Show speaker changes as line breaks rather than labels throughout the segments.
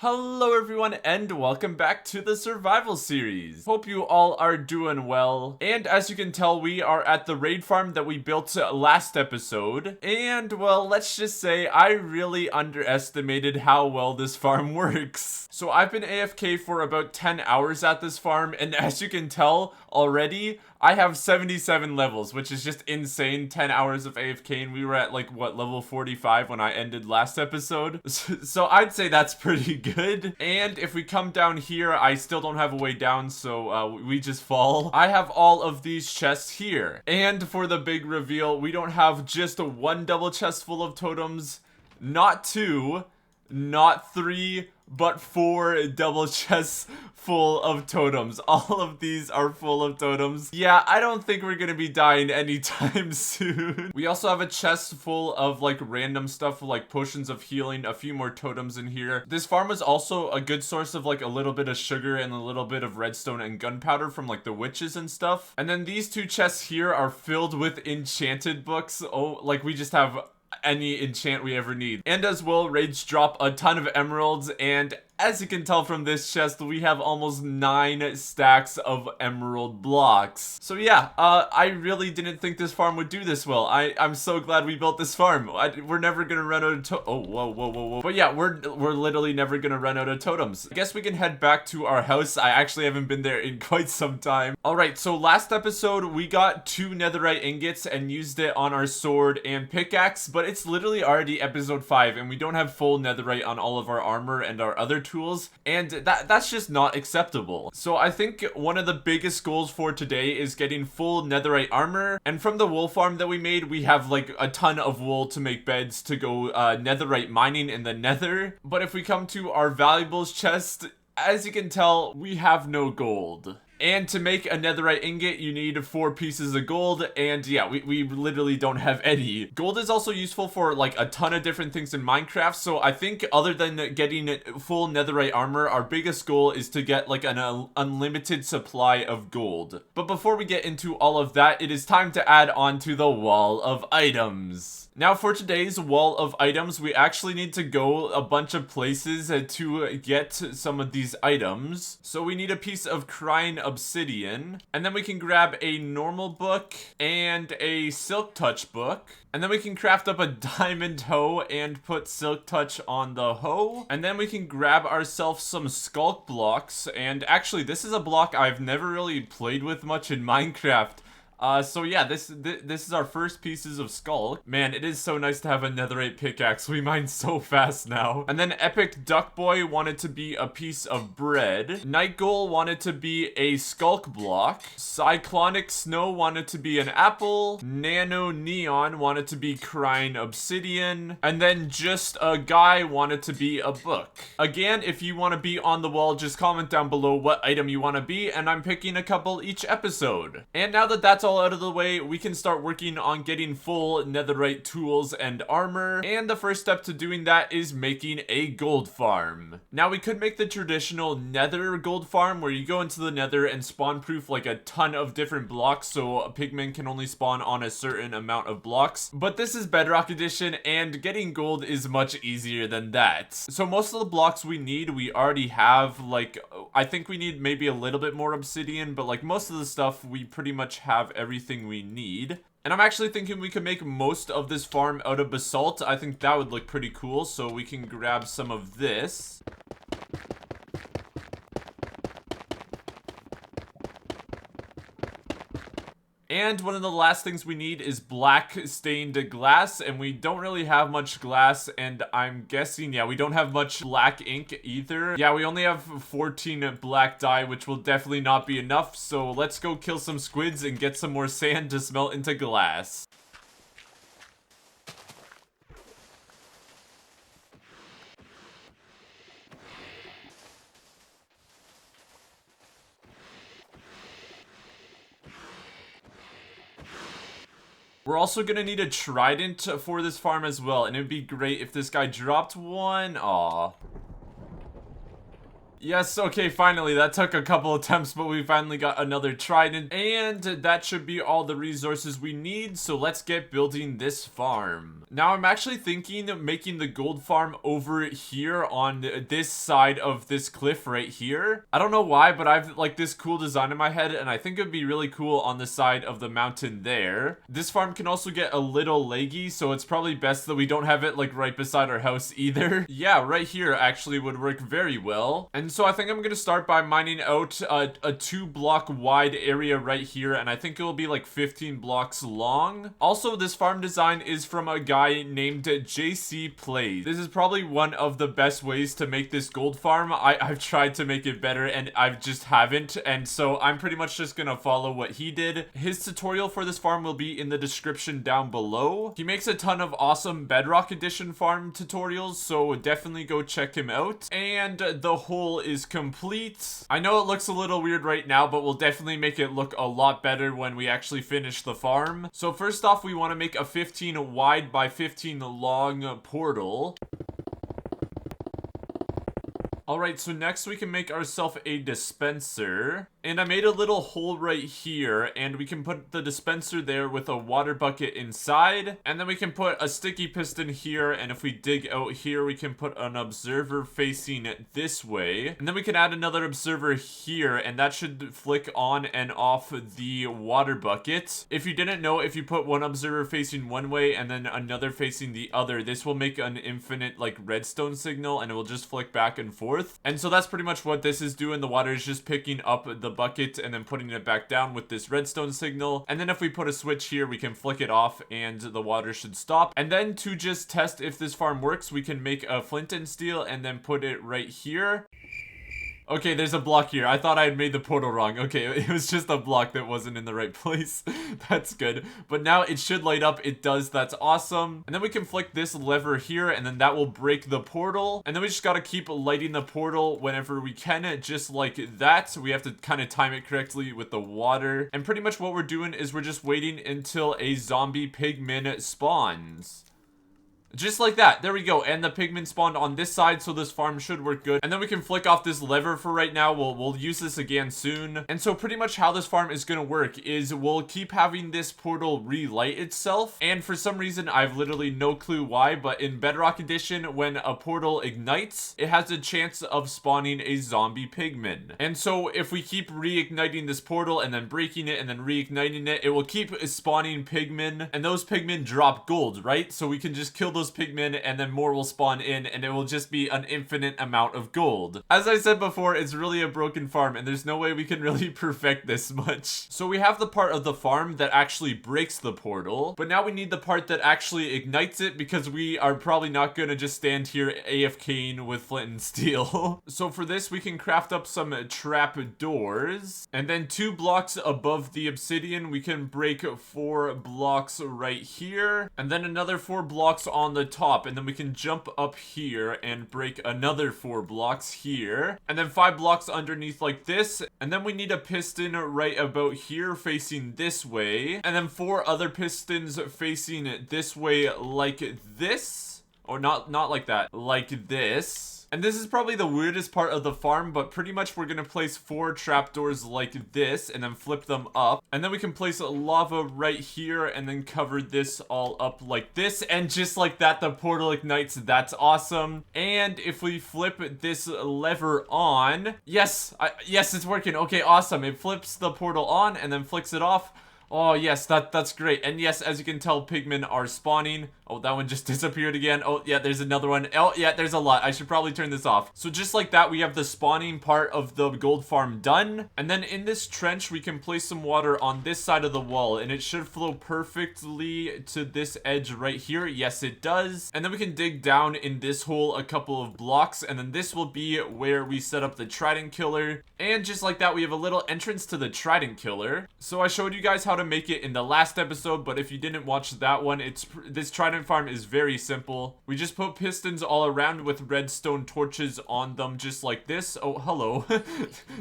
Hello everyone and welcome back to the survival series. Hope you all are doing well. And as you can tell, we are at the raid farm that we built last episode. And well, let's just say I really underestimated how well this farm works. So I've been AFK for about 10 hours at this farm, and as you can tell already, I have 77 levels, which is just insane. 10 hours of AFK, and we were at like, what, level 45 when I ended last episode? So I'd say that's pretty good. And if we come down here, I still don't have a way down, so we just fall. I have all of these chests here. And for the big reveal, we don't have just one double chest full of totems, not two, not three, but 4 double chests full of totems. All of these are full of totems. Yeah, I don't think we're gonna be dying anytime soon. We also have a chest full of like random stuff like potions of healing, a few more totems in here. This farm is also a good source of like a little bit of sugar and a little bit of redstone and gunpowder from like the witches and stuff. And then these 2 chests here are filled with enchanted books. Oh, like we just have any enchant we ever need. And as well, raids drop a ton of emeralds, and as you can tell from this chest, we have almost 9 stacks of emerald blocks. So yeah, I really didn't think this farm would do this well. I'm so glad we built this farm. We're never gonna run out of oh, whoa. But yeah, we're literally never gonna run out of totems. I guess we can head back to our house. I actually haven't been there in quite some time. Alright, so last episode, we got 2 netherite ingots and used it on our sword and pickaxe, but it's literally already episode 5, and we don't have full netherite on all of our armor and our other tools, and that's just not acceptable. So I think one of the biggest goals for today is getting full netherite armor, and from the wool farm that we made, we have like a ton of wool to make beds to go netherite mining in the nether. But if we come to our valuables chest, as you can tell, we have no gold. And to make a netherite ingot, you need 4 pieces of gold, and yeah, we literally don't have any. Gold is also useful for like a ton of different things in Minecraft, so I think other than getting full netherite armor, our biggest goal is to get like an unlimited supply of gold. But before we get into all of that, it is time to add on to the wall of items. Now for today's wall of items, we actually need to go a bunch of places to get some of these items. So we need a piece of crying obsidian, and then we can grab a normal book and a silk touch book. And then we can craft up a diamond hoe and put silk touch on the hoe. And then we can grab ourselves some skulk blocks. And actually, this is a block I've never really played with much in Minecraft. So yeah, this is our first pieces of skull. Man, it is so nice to have a netherite pickaxe. We mine so fast now. And then Epic Duck Boy wanted to be a piece of bread. Night Ghoul wanted to be a skulk block. Cyclonic Snow wanted to be an apple. Nano Neon wanted to be crying obsidian. And then Just a Guy wanted to be a book. Again, if you want to be on the wall, just comment down below what item you want to be, and I'm picking a couple each episode. And now that that's all out of the way, we can start working on getting full netherite tools and armor, and the first step to doing that is making a gold farm. Now we could make the traditional nether gold farm where you go into the nether and spawn proof like a ton of different blocks so a pigman can only spawn on a certain amount of blocks, but this is Bedrock Edition and getting gold is much easier than that. So most of the blocks we need we already have. Like I think we need maybe a little bit more obsidian, but like most of the stuff we pretty much have everything we need. And I'm actually thinking we could make most of this farm out of basalt. I think that would look pretty cool, so we can grab some of this. And one of the last things we need is black stained glass, and we don't really have much glass, and I'm guessing, yeah, we don't have much black ink either. Yeah, we only have 14 black dye, which will definitely not be enough, so let's go kill some squids and get some more sand to smelt into glass. We're also gonna need a trident for this farm as well, and it'd be great if this guy dropped one. Aw. Yes, okay, finally. That took a couple attempts, but we finally got another trident. And that should be all the resources we need, so let's get building this farm. Now, I'm actually thinking of making the gold farm over here on this side of this cliff right here. I don't know why, but I've like this cool design in my head, and I think it'd be really cool on the side of the mountain there. This farm can also get a little laggy, so it's probably best that we don't have it like right beside our house either. Yeah, right here actually would work very well. And so I think I'm gonna start by mining out a 2-block wide area right here, and I think it will be like 15 blocks long. Also, this farm design is from a guy named JC Plays. This is probably one of the best ways to make this gold farm. I've tried to make it better and I just haven't, and so I'm pretty much just gonna follow what he did. His tutorial for this farm will be in the description down below. He makes a ton of awesome Bedrock Edition farm tutorials, so definitely go check him out. And the hole is complete. I know it looks a little weird right now, but we'll definitely make it look a lot better when we actually finish the farm. So first off, we want to make a 15 wide by 15 long portal. Alright, so next we can make ourselves a dispenser. And I made a little hole right here, and we can put the dispenser there with a water bucket inside. And then we can put a sticky piston here, and if we dig out here, we can put an observer facing this way. And then we can add another observer here, and that should flick on and off the water bucket. If you didn't know, if you put one observer facing one way and then another facing the other, this will make an infinite like redstone signal, and it will just flick back and forth. And so that's pretty much what this is doing. The water is just picking up the bucket and then putting it back down with this redstone signal. And then if we put a switch here, we can flick it off and the water should stop. And then to just test if this farm works, we can make a flint and steel and then put it right here. Okay, there's a block here. I thought I had made the portal wrong. Okay, it was just a block that wasn't in the right place. That's good. But now it should light up. It does. That's awesome. And then we can flick this lever here, and then that will break the portal. And then we just gotta keep lighting the portal whenever we can, just like that. We have to kind of time it correctly with the water. And pretty much what we're doing is we're just waiting until a zombie pigman spawns. Just like that. There we go. And the pigmen spawned on this side, so this farm should work good. And then we can flick off this lever for right now. We'll use this again soon. And so pretty much how this farm is going to work is we'll keep having this portal relight itself. And for some reason, I have literally no clue why, but in Bedrock Edition, when a portal ignites, it has a chance of spawning a zombie pigman. And so if we keep reigniting this portal and then breaking it and then reigniting it, it will keep spawning pigmen. And those pigmen drop gold, right? So we can just kill those pigmen and then more will spawn in, and it will just be an infinite amount of gold. As I said before, it's really a broken farm and there's no way we can really perfect this much. So we have the part of the farm that actually breaks the portal, but now we need the part that actually ignites it, because we are probably not gonna just stand here AFKing with flint and steel. So for this, we can craft up some trap doors, and then 2 blocks above the obsidian, we can break 4 blocks right here, and then another 4 blocks on the top, and then we can jump up here and break another 4 blocks here, and then 5 blocks underneath like this, and then we need a piston right about here facing this way, and then 4 other pistons facing this way like this, or not like that, like this. And this is probably the weirdest part of the farm, but pretty much we're gonna place 4 trapdoors like this and then flip them up. And then we can place lava right here and then cover this all up like this. And just like that, the portal ignites. That's awesome. And if we flip this lever on, yes, it's working. Okay, awesome. It flips the portal on and then flicks it off. Oh, yes, that's great. And yes, as you can tell, pigmen are spawning. Oh, that one just disappeared again. Oh, yeah, there's another one. Oh, yeah, there's a lot. I should probably turn this off. So just like that, we have the spawning part of the gold farm done. And then in this trench, we can place some water on this side of the wall, and it should flow perfectly to this edge right here. Yes, it does. And then we can dig down in this hole a couple of blocks, and then this will be where we set up the trident killer. And just like that, we have a little entrance to the trident killer. So I showed you guys how to make it in the last episode, but if you didn't watch that one, this trident farm is very simple. We just put pistons all around with redstone torches on them, just like this. Oh, hello.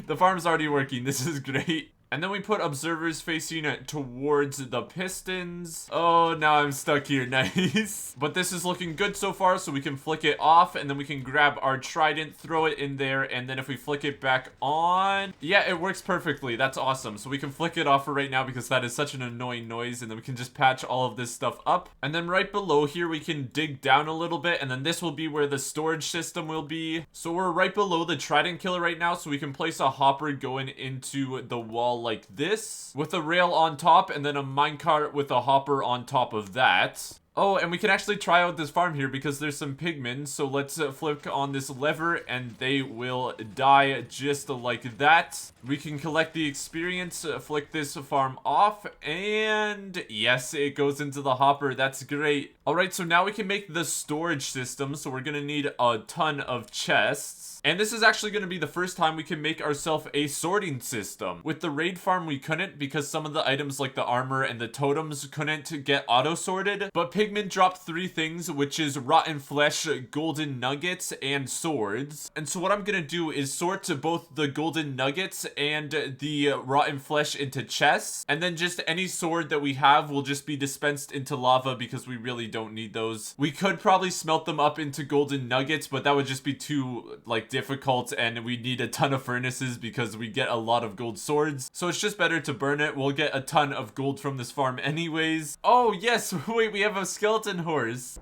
The farm's already working. This is great. And then we put observers facing towards the pistons. Oh, now I'm stuck here. Nice. But this is looking good so far, so we can flick it off, and then we can grab our trident, throw it in there, and then if we flick it back on, yeah, it works perfectly. That's awesome. So we can flick it off for right now because that is such an annoying noise, and then we can just patch all of this stuff up. And then right below here, we can dig down a little bit, and then this will be where the storage system will be. So we're right below the trident killer right now, so we can place a hopper going into the wall like this with a rail on top, and then a minecart with a hopper on top of that. Oh, and we can actually try out this farm here because there's some pigmen. So let's flick on this lever and they will die just like that. We can collect the experience, flick this farm off, and yes, it goes into the hopper. That's great. All right, so now we can make the storage system. So we're gonna need a ton of chests. And this is actually going to be the first time we can make ourselves a sorting system. With the raid farm, we couldn't because some of the items like the armor and the totems couldn't get auto-sorted. But Pigman dropped 3 things, which is rotten flesh, golden nuggets, and swords. And so what I'm going to do is sort both the golden nuggets and the rotten flesh into chests. And then just any sword that we have will just be dispensed into lava because we really don't need those. We could probably smelt them up into golden nuggets, but that would just be too, like, difficult, and we need a ton of furnaces because we get a lot of gold swords. So it's just better to burn it. We'll get a ton of gold from this farm anyways. Oh yes, wait, we have a skeleton horse.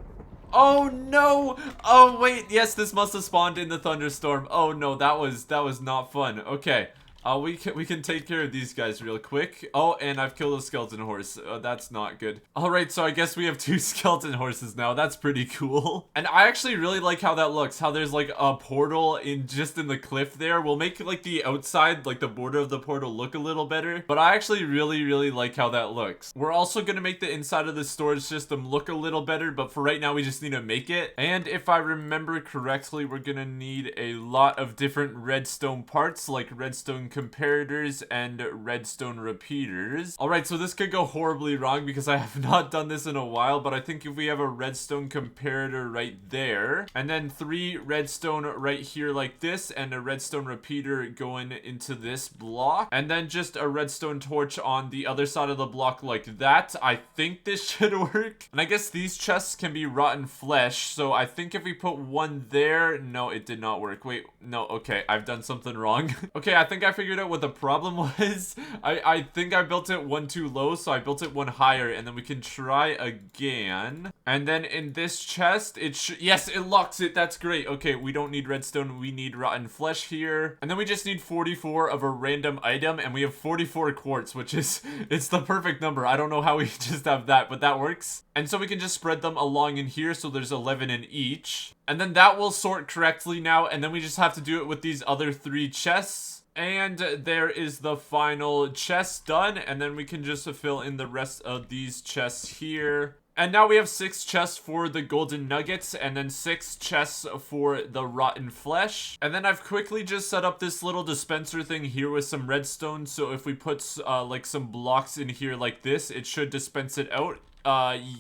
Oh no! Oh wait, yes, this must have spawned in the thunderstorm. Oh no, that was not fun. Okay. We can take care of these guys real quick. Oh, and I've killed a skeleton horse. That's not good. All right, so I guess we have 2 skeleton horses now. That's pretty cool. And I actually really like how that looks. How there's like a portal just in the cliff there. We'll make like the outside, like the border of the portal look a little better. But I actually really like how that looks. We're also gonna make the inside of the storage system look a little better. But for right now, we just need to make it. And if I remember correctly, we're gonna need a lot of different redstone parts, like redstone comparators and redstone repeaters. Alright, so this could go horribly wrong because I have not done this in a while, but I think if we have a redstone comparator right there, and then 3 redstone right here like this, and a redstone repeater going into this block, and then just a redstone torch on the other side of the block like that, I think this should work. And I guess these chests can be rotten flesh, so I think if we put one there, no, it did not work. Wait, no, okay, I've done something wrong. Okay, I think I figured out what the problem was. I think I built it one too low, so I built it one higher, and then we can try again. And then in this chest, yes, it locks it. That's great. Okay, we don't need redstone. We need rotten flesh here. And then we just need 44 of a random item, and we have 44 quartz, which is, it's the perfect number. I don't know how we just have that, but that works. And so we can just spread them along in here, so there's 11 in each. And then that will sort correctly now, and then we just have to do it with these other 3 chests. And there is the final chest done, and then we can just fill in the rest of these chests here. And now we have 6 chests for the golden nuggets, and then 6 chests for the rotten flesh. And then I've quickly just set up this little dispenser thing here with some redstone, so if we put like some blocks in here like this, it should dispense it out.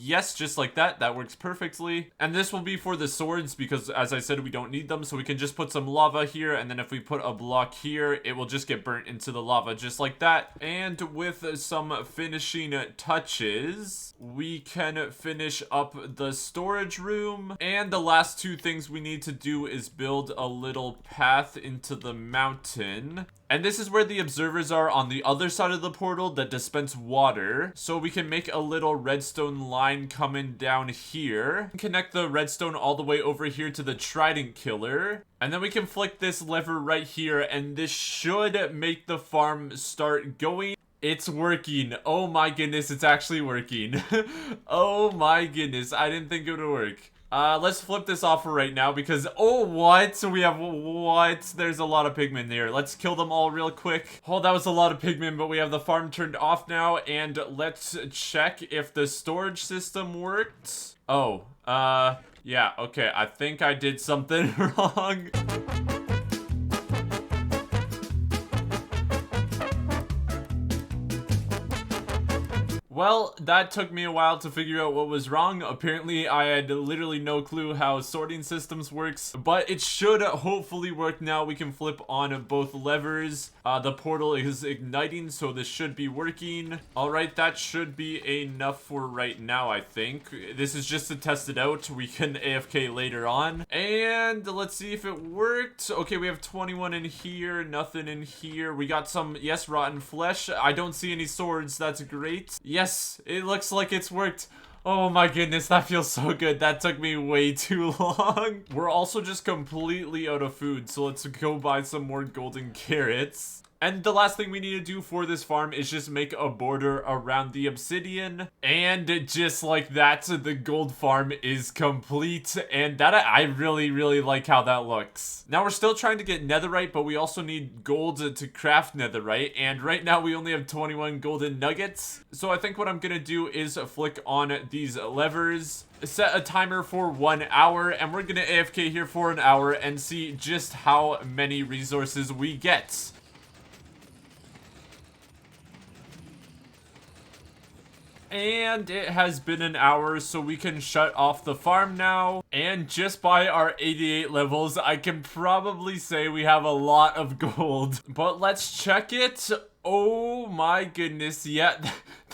Yes, just like that. That works perfectly. And this will be for the swords because, as I said, we don't need them. So we can just put some lava here. And then if we put a block here, it will just get burnt into the lava just like that. And with some finishing touches, we can finish up the storage room. And the last 2 things we need to do is build a little path into the mountain. And this is where the observers are on the other side of the portal that dispense water. So we can make a little redstone line coming down here. Connect the redstone all the way over here to the trident killer. And then we can flick this lever right here, and this should make the farm start going. It's working. Oh my goodness, it's actually working. Oh my goodness, I didn't think it would work. Let's flip this off for right now because, oh, what? So we have, what? There's a lot of pigmen there. Let's kill them all real quick. Oh, that was a lot of pigmen, but we have the farm turned off now, and let's check if the storage system worked. Oh, yeah, okay, I think I did something wrong. Well, that took me a while to figure out what was wrong. Apparently, I had literally no clue how sorting systems works, but it should hopefully work now. We can flip on both levers. The portal is igniting, so this should be working. All right, that should be enough for right now, I think. This is just to test it out. We can AFK later on. And let's see if it worked. Okay, we have 21 in here, nothing in here. We got some, yes, rotten flesh. I don't see any swords. That's great. Yes, it looks like it's worked. Oh my goodness, that feels so good. That took me way too long. We're also just completely out of food, so let's go buy some more golden carrots. And the last thing we need to do for this farm is just make a border around the obsidian. And just like that, the gold farm is complete. And that, I really, really like how that looks. Now we're still trying to get netherite, but we also need gold to craft netherite. And right now we only have 21 golden nuggets. So I think what I'm gonna do is flick on these levers, set a timer for 1 hour, and we're gonna AFK here for an hour and see just how many resources we get. And it has been an hour, so we can shut off the farm now. And just by our 88 levels, I can probably say we have a lot of gold. But let's check it. Oh my goodness, yeah,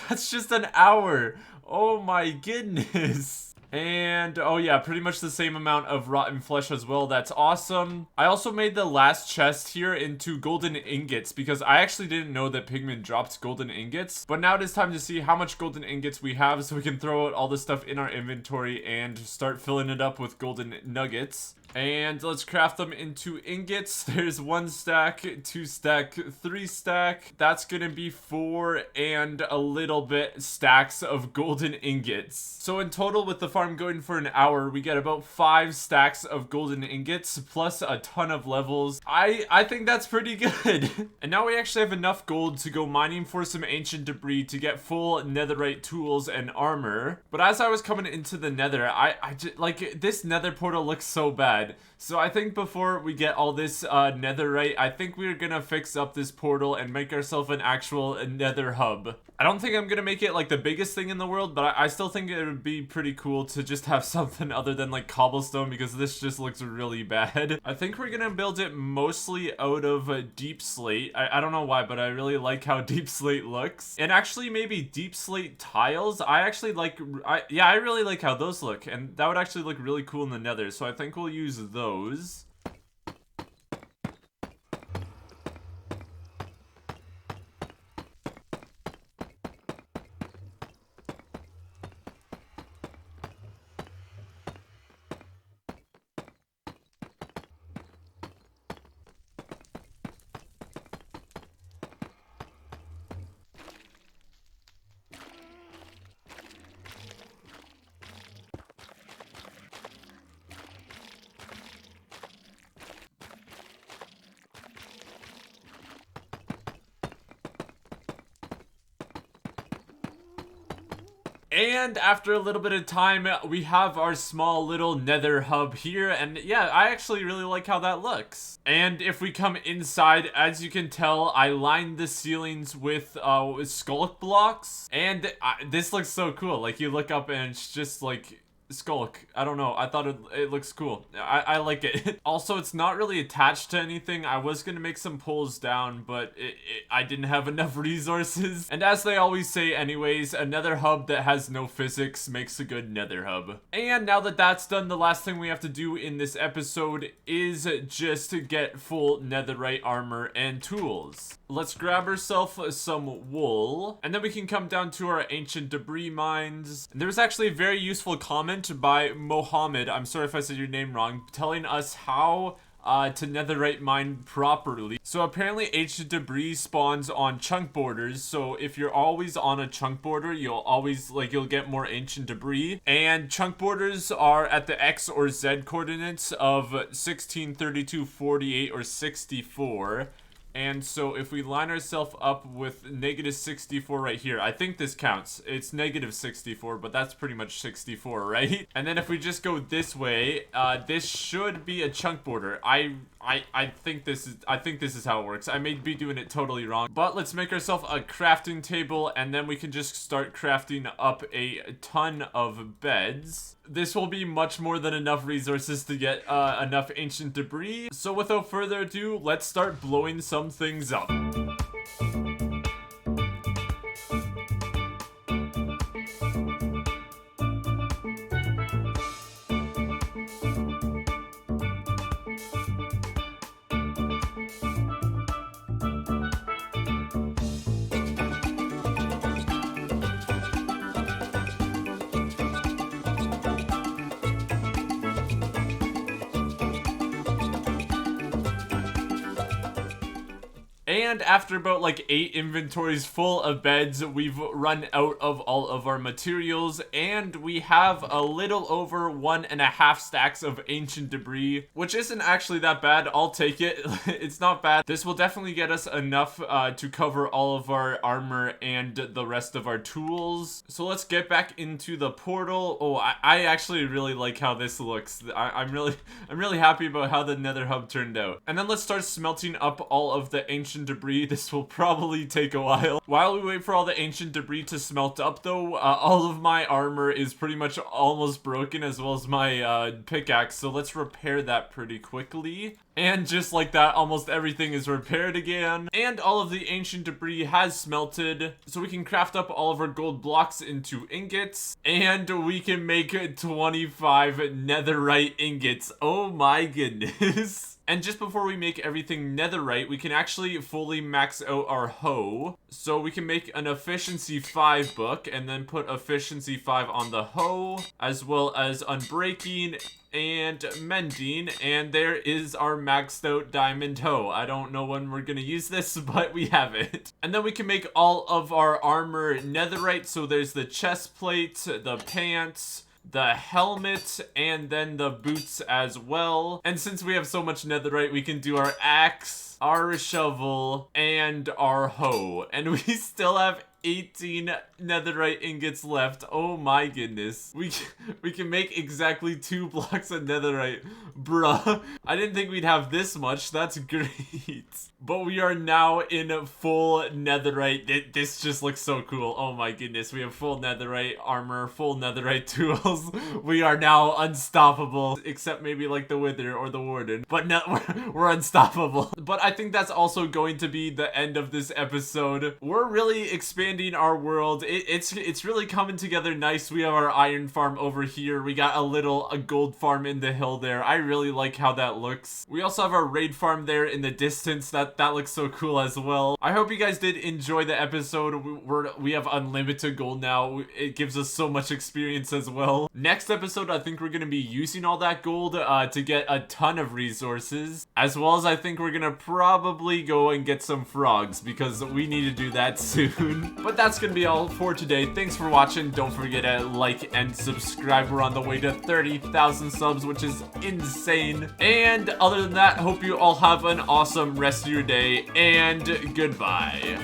that's just an hour. Oh my goodness. And, oh yeah, pretty much the same amount of rotten flesh as well. That's awesome. I also made the last chest here into golden ingots because I actually didn't know that pigmen dropped golden ingots. But now it is time to see how much golden ingots we have so we can throw out all the stuff in our inventory and start filling it up with golden nuggets. And let's craft them into ingots. There's 1 stack, 2 stack, 3 stack. That's gonna be 4 and a little bit stacks of golden ingots. So in total, with the farm going for an hour, we get about 5 stacks of golden ingots plus a ton of levels. I think that's pretty good. And now we actually have enough gold to go mining for some ancient debris to get full netherite tools and armor. But as I was coming into the nether, I just, like, this nether portal looks so bad. So I think before we get all this netherite, I think we're gonna fix up this portal and make ourselves an actual nether hub. I don't think I'm gonna make it like the biggest thing in the world, but I still think it would be pretty cool to just have something other than like cobblestone because this just looks really bad. I think we're gonna build it mostly out of deep slate. I don't know why, but I really like how deep slate looks. And actually maybe deep slate tiles. I actually like, I really like how those look, and that would actually look really cool in the nether. So I think we'll use those. And after a little bit of time, we have our small little nether hub here. And yeah, I actually really like how that looks. And if we come inside, as you can tell, I lined the ceilings with sculk blocks. And this looks so cool. Like, you look up and it's just like sculk. I don't know. I thought it looks cool. I like it. Also, it's not really attached to anything. I was gonna make some poles down, but I didn't have enough resources. And as they always say anyways, a nether hub that has no physics makes a good nether hub. And now that that's done, the last thing we have to do in this episode is just to get full netherite armor and tools. Let's grab ourselves some wool, and then we can come down to our ancient debris mines. And there was actually a very useful comment by Mohammed, I'm sorry if I said your name wrong, telling us how to netherite mine properly. So apparently ancient debris spawns on chunk borders, so if you're always on a chunk border, you'll get more ancient debris. And chunk borders are at the X or Z coordinates of 16, 32, 48, or 64. And so if we line ourselves up with -64 right here, I think this counts. It's -64, but that's pretty much 64, right? And then if we just go this way, this should be a chunk border. I I think this is how it works. I may be doing it totally wrong, but let's make ourselves a crafting table, and then we can just start crafting up a ton of beds. This will be much more than enough resources to get enough ancient debris. So without further ado, let's start blowing some things up. And after about like 8 inventories full of beds, we've run out of all of our materials, and we have a little over 1.5 stacks of ancient debris, which isn't actually that bad. I'll take it. It's not bad. This will definitely get us enough to cover all of our armor and the rest of our tools. So let's get back into the portal. Oh, I actually really like how this looks. I'm really happy about how the Nether Hub turned out. And then let's start smelting up all of the ancient debris. This will probably take a while. While we wait for all the ancient debris to smelt up though, all of my armor is pretty much almost broken, as well as my pickaxe, so let's repair that pretty quickly. And just like that, almost everything is repaired again. And all of the ancient debris has smelted, so we can craft up all of our gold blocks into ingots. And we can make 25 netherite ingots. Oh my goodness. And just before we make everything netherite, we can actually fully max out our hoe. So we can make an efficiency 5 book, and then put efficiency 5 on the hoe, as well as unbreaking and mending, and there is our maxed out diamond hoe. I don't know when we're gonna use this, but we have it. And then we can make all of our armor netherite, so there's the chest plate, the pants, the helmet, and then the boots as well. And since we have so much netherite, we can do our axe, our shovel, and our hoe. And we still have 18 netherite ingots left. Oh my goodness. We can make exactly 2 blocks of netherite. Bruh. I didn't think we'd have this much. That's great. But we are now in full netherite. This just looks so cool. Oh my goodness. We have full netherite armor, full netherite tools. We are now unstoppable. Except maybe like the Wither or the Warden. But no, we're unstoppable. But I think that's also going to be the end of this episode. We're really expanding our world. It's really coming together nice. We have our iron farm over here. We got a gold farm in the hill there. I really like how that looks. We also have our raid farm there in the distance. That looks so cool as well. I hope you guys did enjoy the episode. We have unlimited gold now. It gives us so much experience as well. Next episode, I think we're gonna be using all that gold to get a ton of resources, as well as I think we're gonna probably go and get some frogs, because we need to do that soon. But that's gonna be all for today. Thanks for watching. Don't forget to like and subscribe. We're on the way to 30,000 subs, which is insane. And other than that, hope you all have an awesome rest of your day, and goodbye.